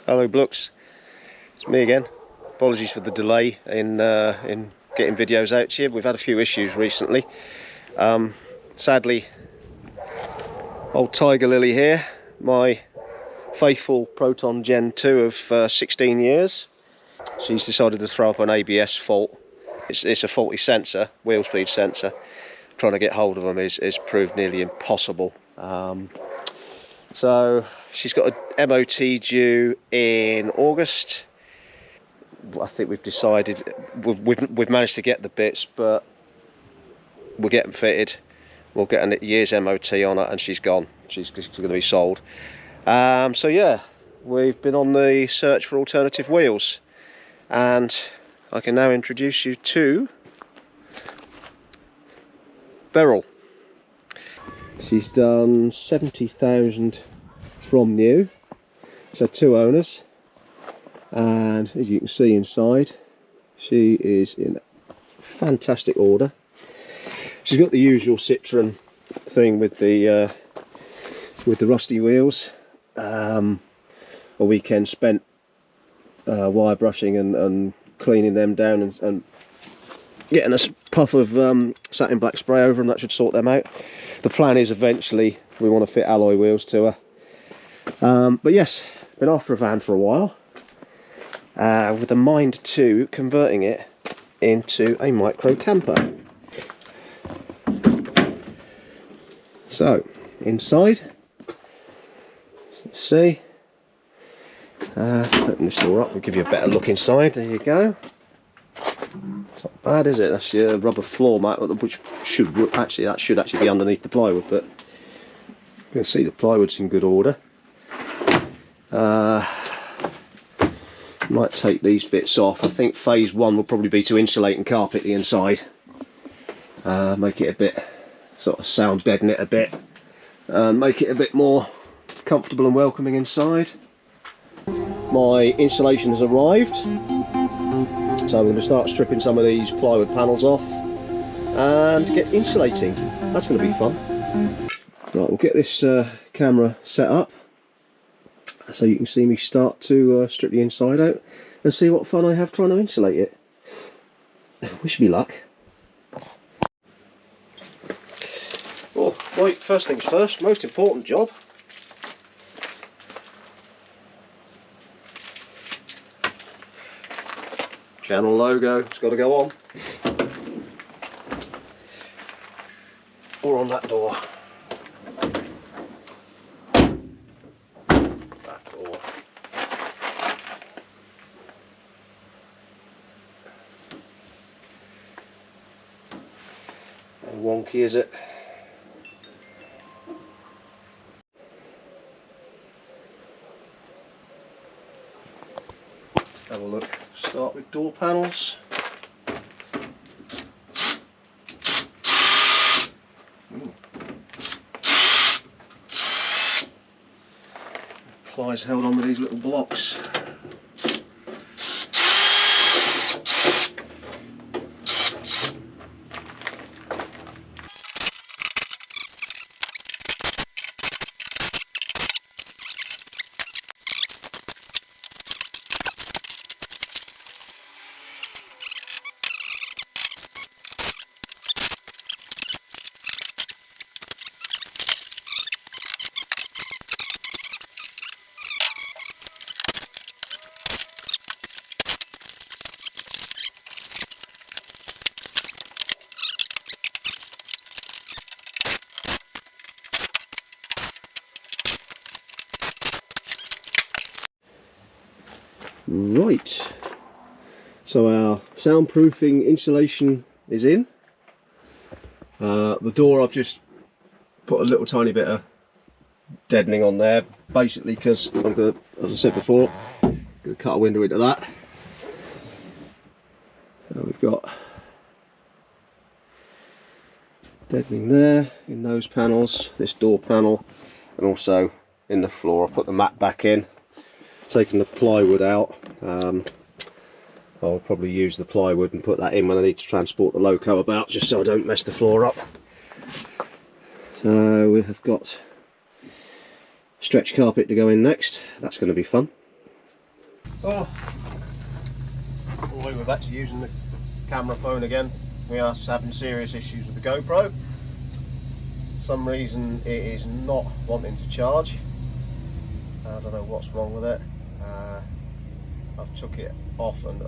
Hello Blooks, it's me again. Apologies for the delay in getting videos out to you. We've had a few issues recently. Sadly, old Tiger Lily here, my faithful Proton Gen 2 of 16 years, she's decided to throw up an ABS fault. It's a faulty sensor, wheel speed sensor. Trying to get hold of them is proved nearly impossible. So she's got a MOT due in August. I think we've decided we've managed to get the bits, but we'll get them fitted. We'll get a year's MOT on her, and she's gone. She's going to be sold. So yeah, we've been on the search for alternative wheels, and I can now introduce you to Beryl. She's done 70,000 from new. She's had 2 owners, and as you can see inside, she is in fantastic order. She's got the usual Citroen thing with the rusty wheels. A weekend spent wire brushing and cleaning them down and getting a puff of satin black spray over them. That should sort them out. The plan is eventually we want to fit alloy wheels to her. But yes, been after a van for a while, with a mind to converting it into a micro camper. So inside, see, open this door up, we'll give you a better look inside. There you go. It's not bad, is it? That's your rubber floor mat, which should actually be underneath the plywood, but you can see the plywood's in good order. Might take these bits off. I think phase 1 will probably be to insulate and carpet the inside, make it a bit, sort of sound deaden it a bit, make it a bit more comfortable and welcoming inside. My insulation has arrived, so I'm going to start stripping some of these plywood panels off and get insulating. That's going to be fun. Right, we'll get this camera set up so you can see me start to strip the inside out and see what fun I have trying to insulate it. Wish me luck. Oh, right, first things first, most important job. Channel logo, it's got to go on. Or on that door. That door. How wonky is it? Let's have a look. Start with door panels. Plies held on with these little blocks. Right, so our soundproofing insulation is in. The door, I've just put a little tiny bit of deadening on there, basically because I'm going to, as I said before, going to cut a window into that. We've got deadening there in those panels, this door panel, and also in the floor. I've put the mat back in, taken the plywood out. I'll probably use the plywood and put that in when I need to transport the loco about, just so I don't mess the floor up. So we have got stretch carpet to go in next. That's going to be fun. Oh, we're back to using the camera phone again. We are having serious issues with the GoPro. For some reason it is not wanting to charge. I don't know what's wrong with it. I've took it off and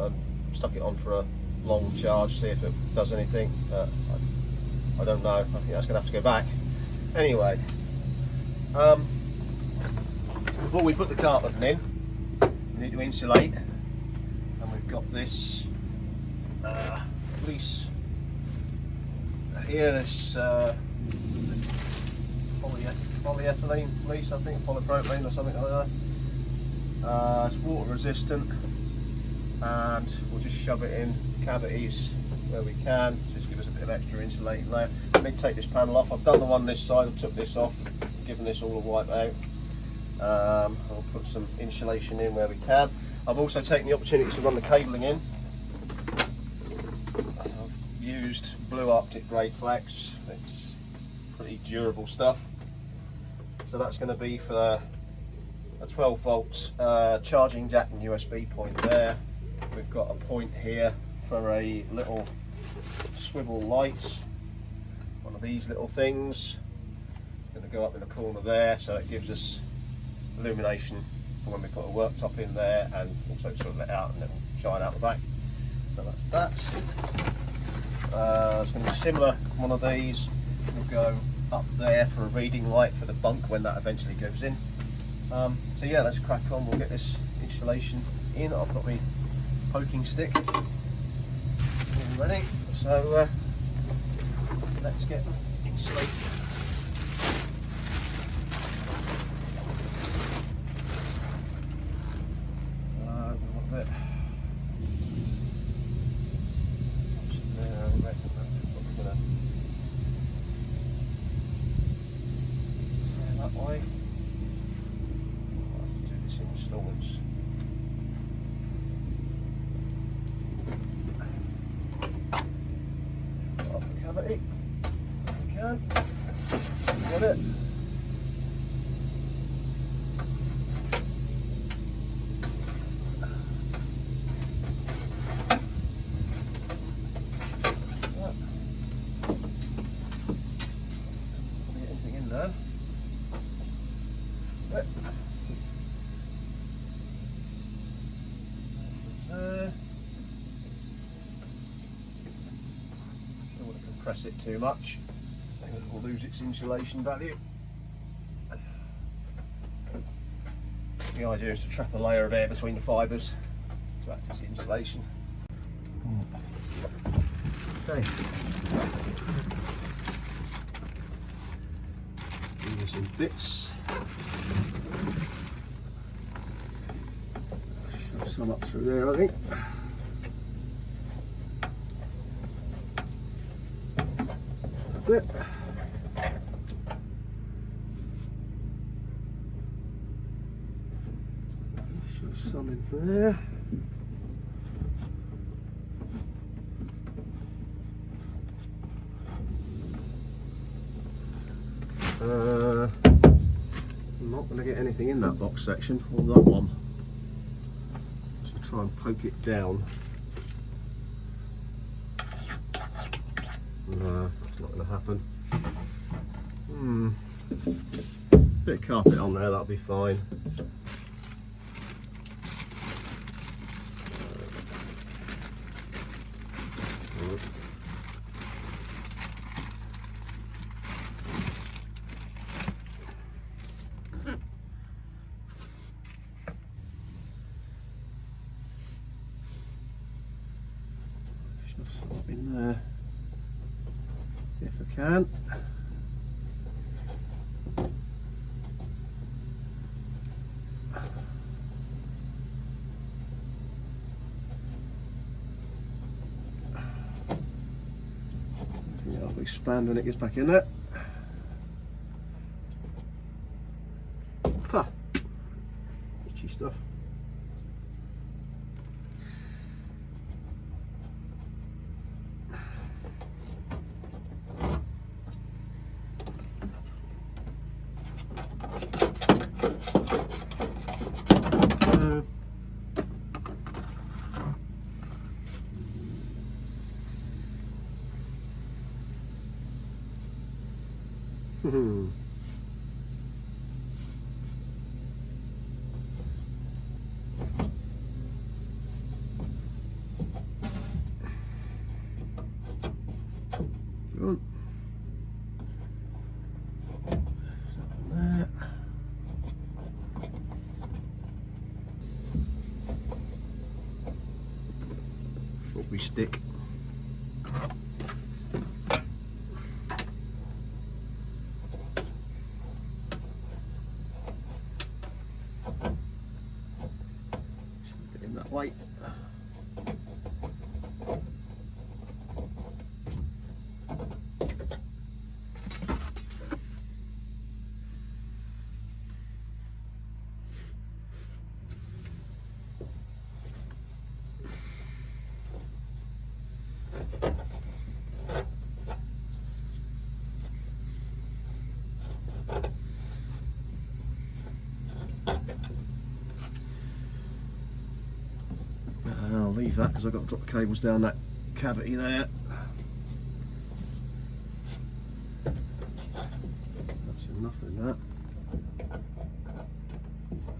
stuck it on for a long charge, see if it does anything. I don't know. I think that's going to have to go back. Anyway, before we put the carpeting in, we need to insulate, and we've got this fleece here, this polyethylene fleece, I think, polypropylene or something like that. It's water resistant, and we'll just shove it in cavities where we can, just give us a bit of extra insulating layer. Let me take this panel off. I've done the one this side, I took this off, given this all a wipe out. I'll put some insulation in where we can. I've also taken the opportunity to run the cabling in. I've used Blue Arctic grade flex. It's pretty durable stuff. So that's going to be for a 12 volt charging jack and USB point there. We've got a point here for a little swivel light, one of these little things. Going to go up in the corner there, so it gives us illumination for when we put a worktop in there, and also sort of let out and it will shine out the back. So that's that. It's going to be similar. One of these will go up there for a reading light for the bunk when that eventually goes in. So yeah, let's crack on. We'll get this insulation in. I've got my poking stick ready, so let's get insulated. Cavity, if we can, get it. Get anything in there. Press it too much, I think it will lose its insulation value. The idea is to trap a layer of air between the fibres to act as insulation. Okay. These in bits. Shove some up through there, I think. Bit. Shove some in there. I'm not going to get anything in that box section or that one, so try and poke it down. No, that's not going to happen. Bit of carpet on there, that'll be fine. Just slot in there if I can. It'll expand when it gets back in there. Ha! Itchy stuff. Good. There. What we stick. Get in that way. I'll leave that because I've got to drop the cables down that cavity there. That's enough in that.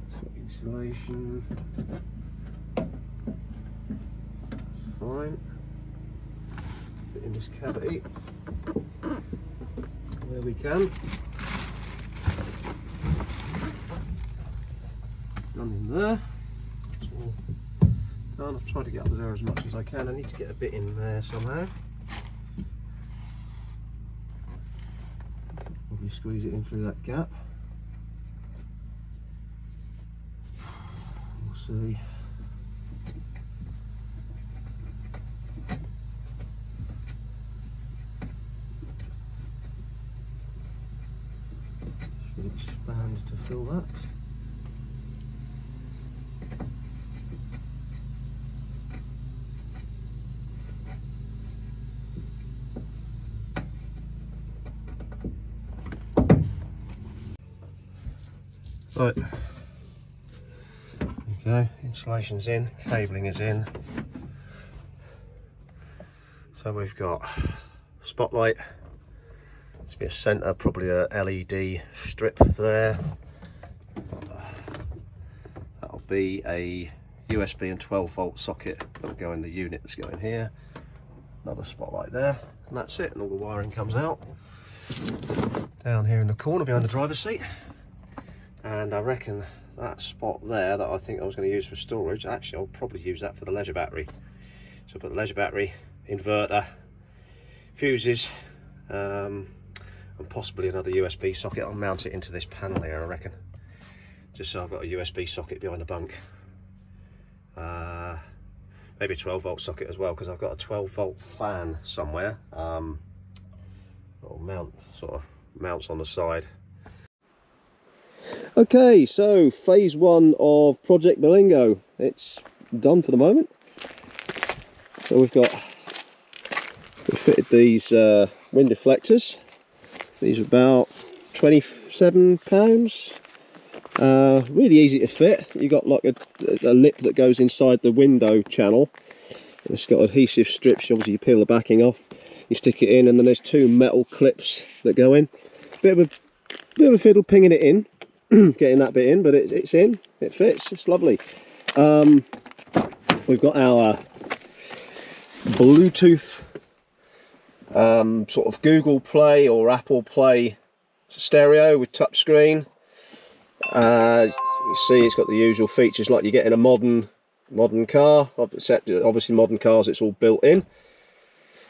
It's got insulation. That's fine. Put in this cavity where we can. Done in there. I've tried to get up there as much as I can. I need to get a bit in there somehow. Probably squeeze it in through that gap. We'll see. Should expand to fill that. Right, okay, insulation's in, cabling is in. So we've got spotlight, it's be a centre, probably a LED strip there. That'll be a USB and 12-volt socket that'll go in the unit that's going here. Another spotlight there, and that's it, and all the wiring comes out. Down here in the corner behind the driver's seat. And I reckon that spot there that I think I was going to use for storage, actually I'll probably use that for the leisure battery. So I'll put the leisure battery, inverter, fuses, and possibly another USB socket. I'll mount it into this panel here, I reckon. Just so I've got a USB socket behind the bunk. Maybe a 12-volt socket as well, because I've got a 12-volt fan somewhere. It'll mount, sort of mounts on the side. Okay, so phase 1 of Project Berlingo, it's done for the moment. So we've fitted these wind deflectors. These are about £27. Really easy to fit. You've got like a lip that goes inside the window channel. And it's got adhesive strips. Obviously you peel the backing off, you stick it in, and then there's 2 metal clips that go in. Bit of a fiddle pinging it in. Getting that bit in, but it's in, it fits, it's lovely. We've got our Bluetooth sort of Google Play or Apple Play stereo with touchscreen. You see it's got the usual features like you get in a modern car, except obviously modern cars it's all built in.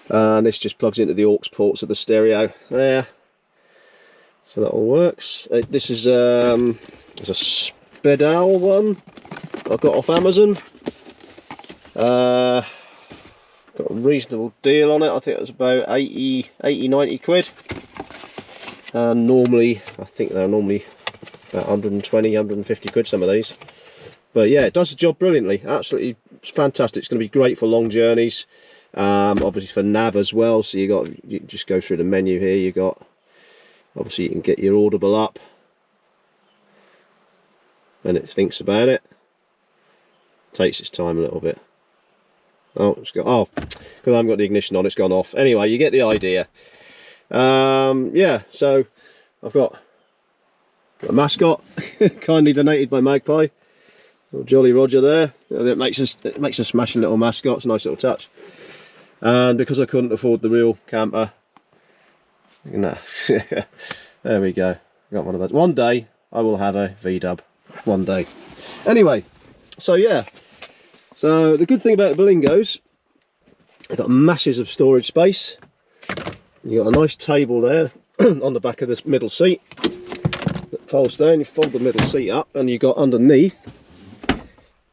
And this just plugs into the aux ports of the stereo there. So that all works. This is there's a Spedal one I got off Amazon. Got a reasonable deal on it. I think it was about 80-90 quid. And normally, I think they're normally about 120-150 quid, some of these. But yeah, it does the job brilliantly. Absolutely fantastic. It's going to be great for long journeys. Obviously for nav as well. So you just go through the menu here. You got. Obviously you can get your audible up and it thinks about it. Takes its time a little bit. Oh, because I haven't got the ignition on, it's gone off. Anyway, you get the idea. Yeah, so I've got a mascot, kindly donated by Magpie. Little Jolly Roger there. It makes a smashing little mascot. It's a nice little touch. And because I couldn't afford the real camper, no, there we go. Got one of those. One day I will have a V-dub. One day. Anyway, so yeah. So the good thing about the berlingos, they've got masses of storage space. You've got a nice table there on the back of this middle seat that folds down. You fold the middle seat up, and you've got underneath,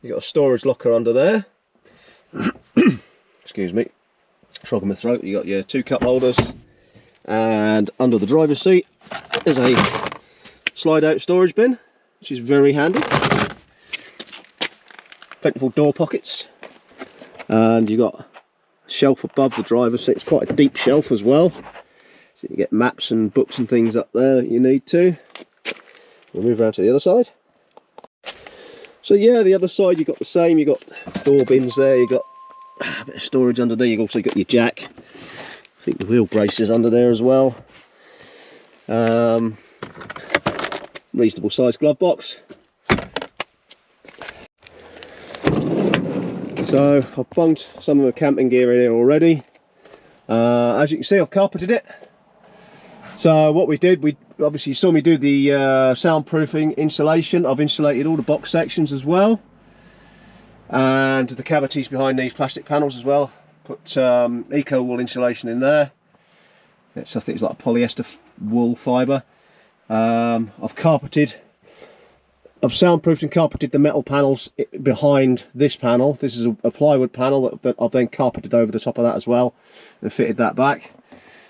you've got a storage locker under there. Excuse me, frog in my throat. You've got your 2 cup holders, and under the driver's seat there's a slide out storage bin, which is very handy. Plentiful door pockets, and you've got a shelf above the driver's seat. It's quite a deep shelf as well, so you get maps and books and things up there that you need to. We'll move around to the other side. So yeah, the other side you've got the same. You've got door bins there, you've got a bit of storage under there. You've also got your jack. I think the wheel braces under there as well. Reasonable sized glove box. So I've bunged some of the camping gear in here already. As you can see, I've carpeted it. So what we did, we obviously saw me do the soundproofing insulation. I've insulated all the box sections as well, and the cavities behind these plastic panels as well. Put eco wool insulation in there. I think it's like a polyester wool fibre. I've soundproofed and carpeted the metal panels behind this panel. This is a plywood panel that I've then carpeted over the top of that as well and fitted that back.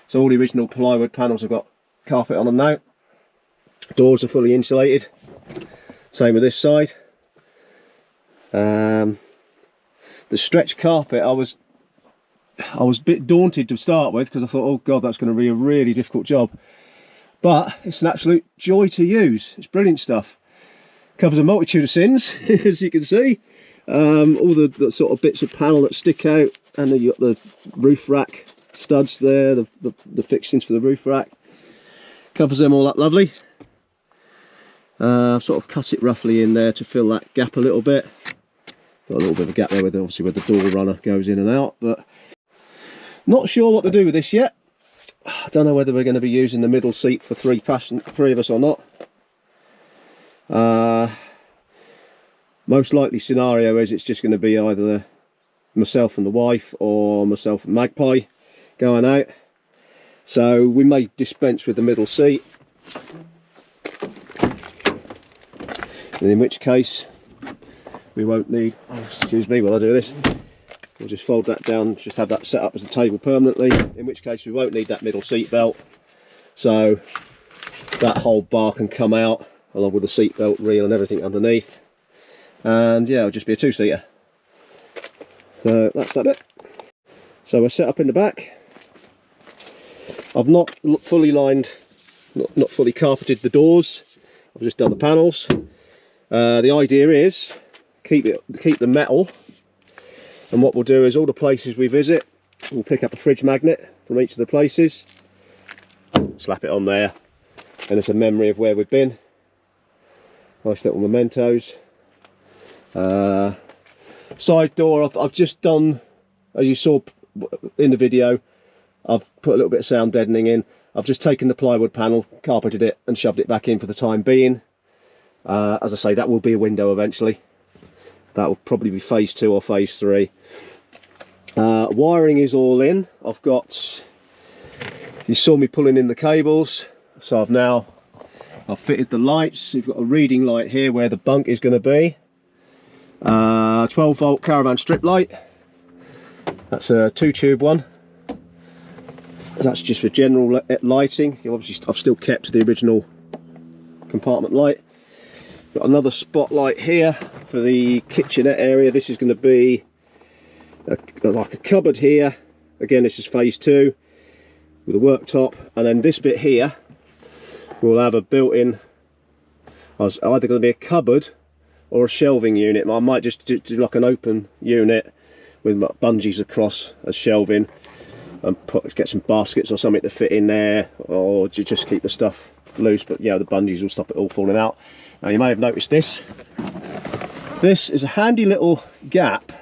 So all the original plywood panels have got carpet on them now. Doors are fully insulated. Same with this side. The stretch carpet, I was a bit daunted to start with, because I thought, oh god, that's going to be a really difficult job. But it's an absolute joy to use. It's brilliant stuff. Covers a multitude of sins, as you can see. All the sort of bits of panel that stick out, and then you've got the roof rack studs there, the fixings for the roof rack. Covers them all up lovely. Sort of cut it roughly in there to fill that gap a little bit. Got a little bit of a gap there, obviously where the door runner goes in and out, but not sure what to do with this yet. I don't know whether we're going to be using the middle seat for three of us or not. Most likely scenario is it's just going to be either myself and the wife, or myself and Magpie going out. So we may dispense with the middle seat, and in which case we won't need, oh, excuse me while I do this, we'll just fold that down, just have that set up as a table permanently, in which case we won't need that middle seat belt. So that whole bar can come out along with the seat belt reel and everything underneath, and yeah, it'll just be a 2-seater. So that's that bit. So we're set up in the back. I've not fully lined, not fully carpeted the doors. I've just done the panels. The idea is keep the metal, and what we'll do is all the places we visit, we'll pick up a fridge magnet from each of the places, slap it on there, and it's a memory of where we've been. Nice little mementos. Side door, I've just done, as you saw in the video, I've put a little bit of sound deadening in. I've just taken the plywood panel, carpeted it, and shoved it back in for the time being. As I say, that will be a window eventually. That will probably be phase 2 or phase 3. Wiring is all in. I've got, you saw me pulling in the cables, so I've fitted the lights. You've got a reading light here where the bunk is going to be. 12 volt caravan strip light. That's a 2-tube one. That's just for general lighting. Obviously I've still kept the original compartment light. Got another spotlight here for the kitchenette area. This is going to be like a cupboard here. Again, this is phase 2 with a worktop, and then this bit here will have a built-in, either going to be a cupboard or a shelving unit. I might just do like an open unit with bungees across as shelving. and get some baskets or something to fit in there, or just keep the stuff loose. But yeah, the bungees will stop it all falling out. Now you may have noticed this. This is a handy little gap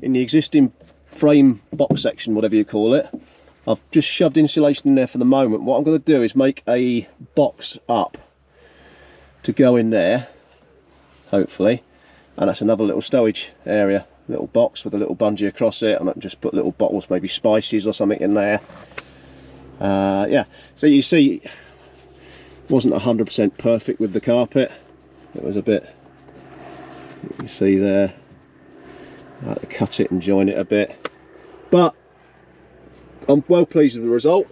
in the existing frame box section, whatever you call it. I've just shoved insulation in there for the moment. What I'm going to do is make a box up to go in there, hopefully, and that's another little stowage area, little box with a little bungee across it, and I can just put little bottles, maybe spices or something in there. Yeah, so you see, it wasn't 100% perfect with the carpet. It was a bit, you can see there, I had to cut it and join it a bit, but I'm well pleased with the result.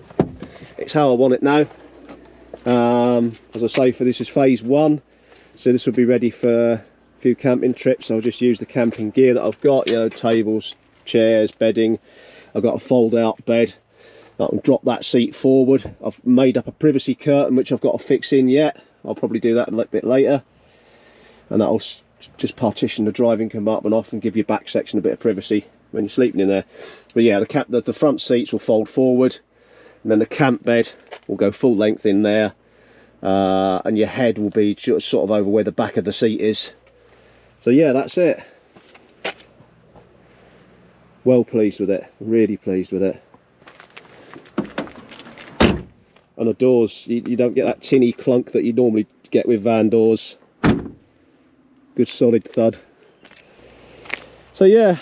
It's how I want it now. As I say, this is phase 1, so this will be ready for a few camping trips. I'll just use the camping gear that I've got, you know, tables, chairs, bedding. I've got a fold out bed. I can drop that seat forward. I've made up a privacy curtain which I've got to fix in yet. I'll probably do that a little bit later, and that'll just partition the driving compartment off and give your back section a bit of privacy when you're sleeping in there. But yeah, the front seats will fold forward, and then the camp bed will go full length in there, and your head will be just sort of over where the back of the seat is. So yeah, that's it. Well pleased with it, really pleased with it. And the doors, you don't get that tinny clunk that you normally get with van doors. Good solid thud. So yeah,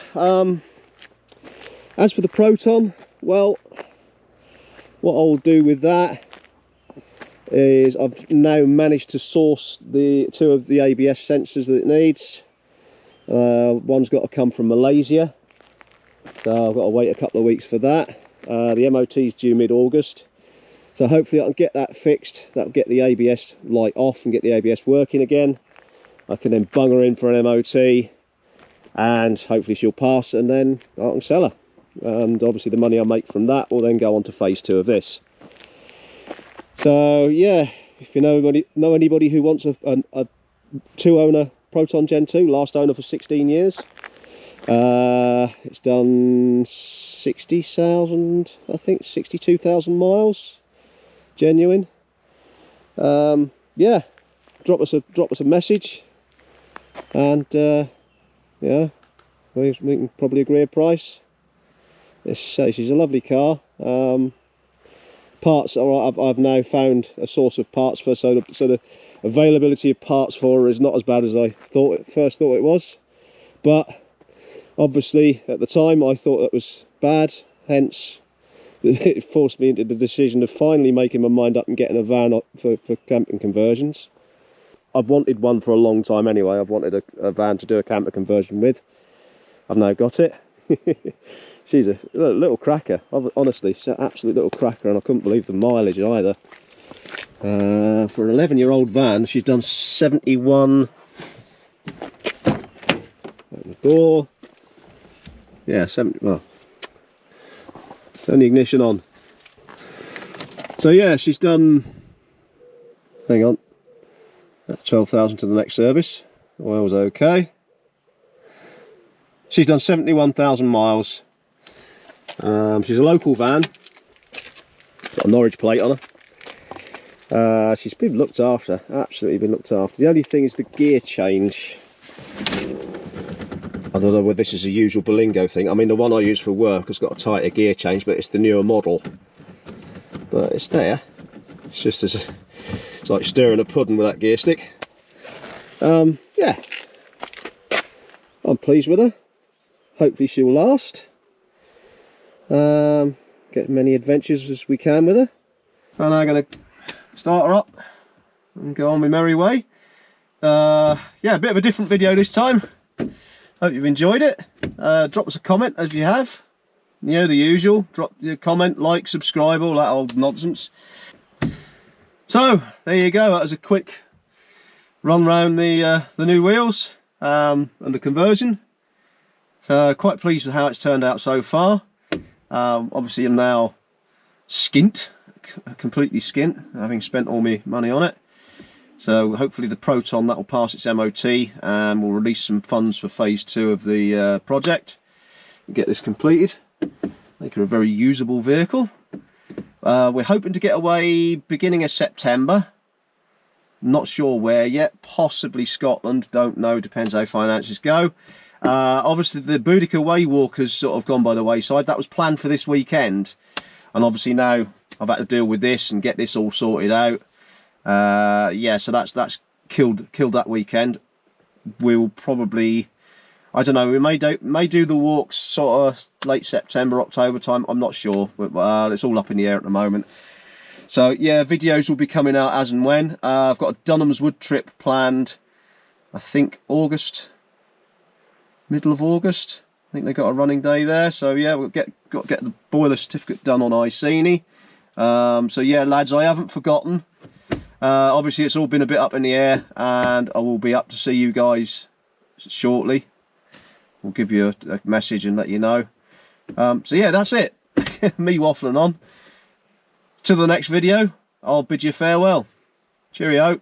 as for the Proton, well, what I'll do with that is I've now managed to source the 2 of the ABS sensors that it needs. One's got to come from Malaysia, so I've got to wait a couple of weeks for that. The MOT is due mid-August, so hopefully I can get that fixed. That'll get the ABS light off and get the ABS working again. I can then bung her in for an MOT, and hopefully she'll pass, and then I can sell her. And obviously the money I make from that will then go on to phase 2 of this. So yeah, if you know anybody who wants a 2-owner Proton Gen 2, last owner for 16 years, it's done 60,000, I think 62,000 miles, genuine. Yeah, drop us a message, and yeah, we can probably agree a price. She's a lovely car. Parts, I've now found a source of parts for, so the availability of parts for her is not as bad as I first thought it was. But obviously at the time I thought that was bad, hence it forced me into the decision of finally making my mind up and getting a van for camping conversions. I've wanted one for a long time anyway. I've wanted a van to do a camper conversion with. I've now got it. She's a little cracker, honestly. She's an absolute little cracker, and I couldn't believe the mileage either. For an 11-year-old van, she's done 71. Open the door. Yeah, 70. Well, turn the ignition on. So yeah, she's done. Hang on. 12,000 to the next service. Oil's okay. She's done 71,000 miles. She's a local van. Got a Norwich plate on her. She's been looked after, absolutely been looked after. The only thing is the gear change. I don't know whether this is a usual berlingo thing. I mean, the one I use for work has got a tighter gear change, but it's the newer model. But it's there. It's just it's like stirring a pudding with that gear stick. Yeah, I'm pleased with her. Hopefully she'll last. Get many adventures as we can with her. And I'm going to start her up and go on my merry way. Yeah, a bit of a different video this time. Hope you've enjoyed it. Drop us a comment as you have. You know, the usual. Drop your comment, like, subscribe, all that old nonsense. So there you go. That was a quick run round the new wheels and the conversion. So quite pleased with how it's turned out so far. Obviously I'm now skint, completely skint, having spent all my money on it. So hopefully the Proton, that will pass its MOT, and we'll release some funds for phase 2 of the project and get this completed. Make her a very usable vehicle. We're hoping to get away beginning of September. Not sure where yet, possibly Scotland, don't know, depends how finances go. Obviously the Boudica Way Walk has sort of gone by the wayside. That was planned for this weekend, and obviously now I've had to deal with this and get this all sorted out. Yeah, so that's killed that weekend. We'll probably, I don't know, we may do the walks sort of late September, October time, I'm not sure. It's all up in the air at the moment. So yeah, videos will be coming out as and when. I've got a Dunham's Wood trip planned, I think August, middle of August. I think they got a running day there. So yeah, we'll got to get the boiler certificate done on Iceni. So yeah, lads, I haven't forgotten. Obviously it's all been a bit up in the air, and I will be up to see you guys shortly. We'll give you a message and let you know. So yeah, that's it. Me waffling on. Till the next video, I'll bid you farewell. Cheerio.